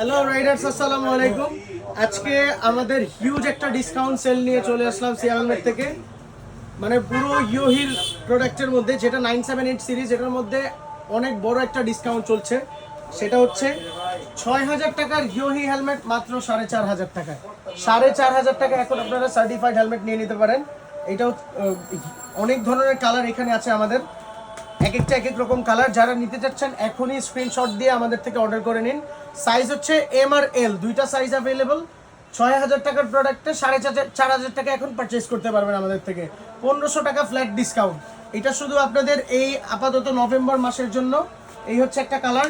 Hello Riders, আসসালামু আলাইকুম। আজকে আমাদের হিউজ একটা ডিসকাউন্ট সেল নিয়ে চলে আসলাম সিয়া হেলমেট থেকে। মানে পুরো ইয়োহির প্রোডাক্টের মধ্যে, যেটা 978 সিরিজ, এটার মধ্যে অনেক বড় একটা ডিসকাউন্ট চলছে। সেটা হচ্ছে 6000 টাকার ইয়োহি হেলমেট মাত্র 4500 টাকায়। 4500 টাকা এখন আপনারা সার্টিফাইড হেলমেট নিয়ে নিতে পারেন। এটাও অনেক ধরনের কালার এখানে আছে আমাদের, এক একটা এক এক রকম কালার। যারা নিতে চাচ্ছেন এখনই স্ক্রিনশট দিয়ে আমাদের থেকে অর্ডার করে নিন। সাইজ হচ্ছে এম আর এল, দুইটা সাইজ অ্যাভেলেবল। 6000 টাকার প্রোডাক্টে 4500 টাকা এখন পারচেস করতে পারবেন আমাদের থেকে। 1500 টাকা ফ্ল্যাট ডিসকাউন্ট। এটা শুধু আপনাদের এই আপাতত নভেম্বর মাসের জন্য। এই হচ্ছে একটা কালার,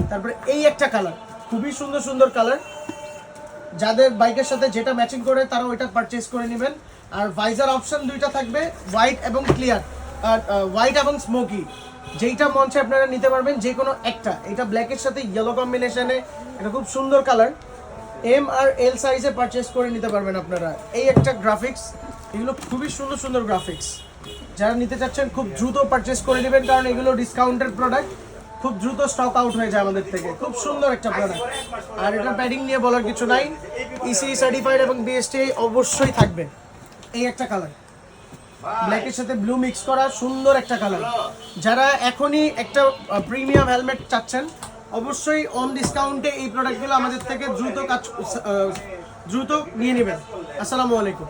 তারপরে এই একটা কালার, খুবই সুন্দর সুন্দর কালার। যাদের বাইকের সাথে যেটা ম্যাচিং করে তারা ওইটা পারচেস করে নেবেন। আর ভাইজার অপশন দুইটা থাকবে, হোয়াইট এবং ক্লিয়ার, আর হোয়াইট এবং স্মোকি, যেইটা মঞ্চে আপনারা নিতে পারবেন যে কোনো একটা। এটা ব্ল্যাকের সাথে ইয়েলো কম্বিনেশনে, এটা খুব সুন্দর কালার। এম আর এল সাইজে পারচেস করে নিতে পারবেন আপনারা। এই একটা গ্রাফিক্স, এগুলো খুবই সুন্দর সুন্দর গ্রাফিক্স। যারা নিতে চাচ্ছেন খুব দ্রুত পারচেস করে নেবেন, কারণ এগুলো ডিসকাউন্টেড প্রোডাক্ট, খুব দ্রুত স্টক আউট হয়ে যায় আমাদের থেকে। খুব সুন্দর একটা প্রোডাক্ট। আর এটার প্যাডিং নিয়ে বলার কিছু নাই, ইসি সার্টিফাইড এবং বিএসটি অবশ্যই থাকবে। এই একটা কালার, ব্ল্যাকের সাথে ব্লু মিক্স করা সুন্দর একটা কালার। যারা এখনই একটা প্রিমিয়াম হেলমেট চাচ্ছেন, অবশ্যই অন ডিসকাউন্টে এই প্রোডাক্টগুলো আমাদের থেকে দ্রুত নিয়ে নেবেন। আসসালামু আলাইকুম।